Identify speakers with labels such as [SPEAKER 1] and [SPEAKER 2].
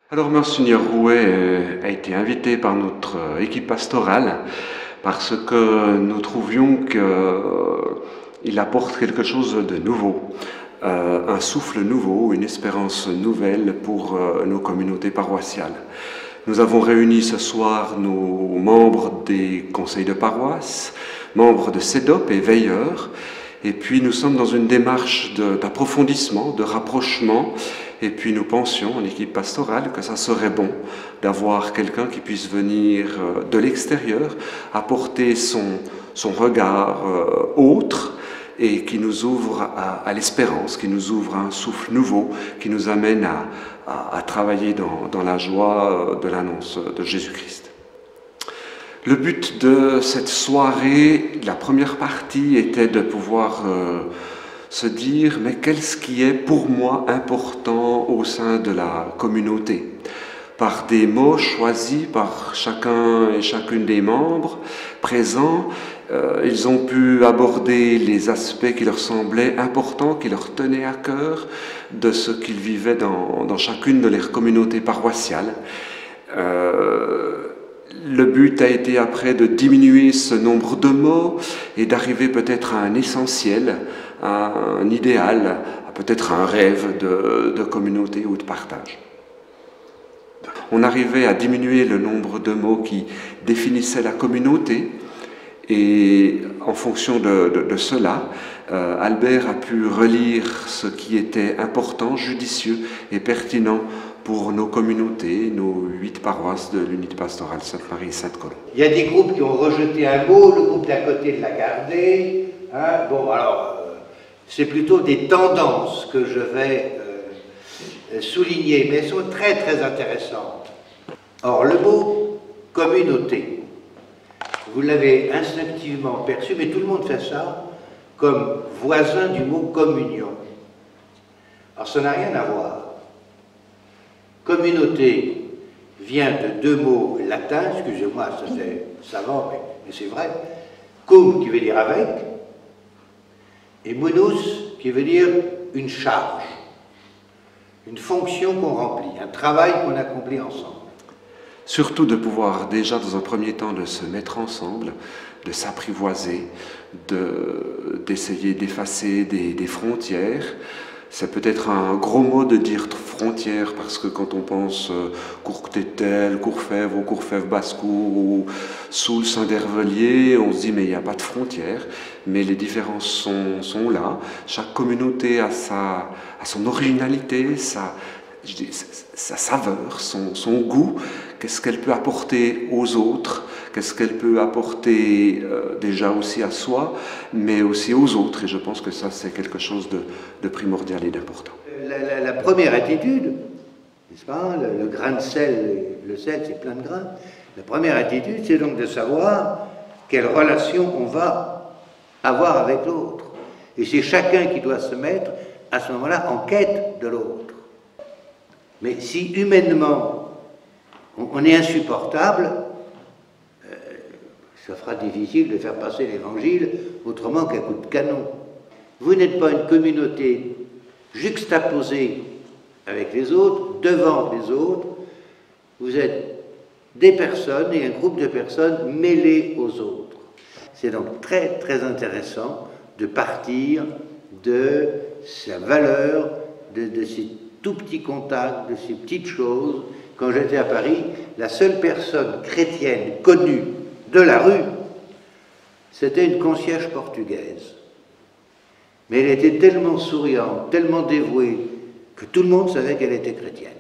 [SPEAKER 1] Alors, Monseigneur Rouet a été invité par notre équipe pastorale parce que nous trouvions qu'il apporte quelque chose de nouveau, un souffle nouveau, une espérance nouvelle pour nos communautés paroissiales. Nous avons réuni ce soir nos membres des conseils de paroisse, membres de CEDOP et veilleurs, et puis nous sommes dans une démarche d'approfondissement, de rapprochement, et puis nous pensions en équipe pastorale que ça serait bon d'avoir quelqu'un qui puisse venir de l'extérieur, apporter son regard autre, et qui nous ouvre à l'espérance, qui nous ouvre à un souffle nouveau, qui nous amène à travailler dans la joie de l'annonce de Jésus-Christ. Le but de cette soirée, la première partie, était de pouvoir se dire « mais qu'est-ce qui est pour moi important au sein de la communauté ?» Par des mots choisis par chacun et chacune des membres présents, ils ont pu aborder les aspects qui leur semblaient importants, qui leur tenaient à cœur, de ce qu'ils vivaient dans chacune de leurs communautés paroissiales. Le but a été après de diminuer ce nombre de mots et d'arriver peut-être à un essentiel, à un idéal, à peut-être un rêve de communauté ou de partage. On arrivait à diminuer le nombre de mots qui définissaient la communauté, et en fonction de cela, Albert a pu relire ce qui était important, judicieux et pertinent pour nos communautés, nos 8 paroisses de l'unité pastorale Sainte-Marie et Sainte-Colombe.
[SPEAKER 2] Il y a des groupes qui ont rejeté un mot, le groupe d'à côté l'a gardé. Hein. Bon, alors, c'est plutôt des tendances que je vais souligner, mais elles sont très très intéressantes. Or, le mot communauté, vous l'avez instinctivement perçu, mais tout le monde fait ça, comme voisin du mot communion. Alors, ça n'a rien à voir. Communauté vient de 2 mots latins, excusez-moi, ça c'est savant, mais c'est vrai. Cum, qui veut dire avec, et munus, qui veut dire une charge, une fonction qu'on remplit, un travail qu'on accomplit ensemble.
[SPEAKER 1] Surtout de pouvoir déjà dans un premier temps de se mettre ensemble, de s'apprivoiser, d'essayer d'effacer des frontières. C'est peut-être un gros mot de dire frontières, parce que quand on pense Courtétel, Courfèvre ou Courfèvre-Basse-Cour ou Soule, Saint-Dervelier, on se dit mais il n'y a pas de frontières, mais les différences sont là. Chaque communauté a son originalité, sa saveur, son goût, qu'est-ce qu'elle peut apporter aux autres, qu'est-ce qu'elle peut apporter déjà aussi à soi, mais aussi aux autres, et je pense que ça c'est quelque chose de primordial et d'important.
[SPEAKER 2] La première attitude, n'est-ce pas, le grain de sel, le sel c'est plein de grains, la première attitude c'est donc de savoir quelle relation on va avoir avec l'autre, et c'est chacun qui doit se mettre à ce moment-là en quête de l'autre. Mais si humainement on est insupportable, ça fera difficile de faire passer l'évangile autrement qu'à coup de canon. Vous n'êtes pas une communauté juxtaposée avec les autres, devant les autres, vous êtes des personnes et un groupe de personnes mêlées aux autres. C'est donc très très intéressant de partir de sa valeur, de ces tout petits contacts, de ces petites choses. Quand j'étais à Paris, la seule personne chrétienne connue de la rue, c'était une concierge portugaise. Mais elle était tellement souriante, tellement dévouée, que tout le monde savait qu'elle était chrétienne.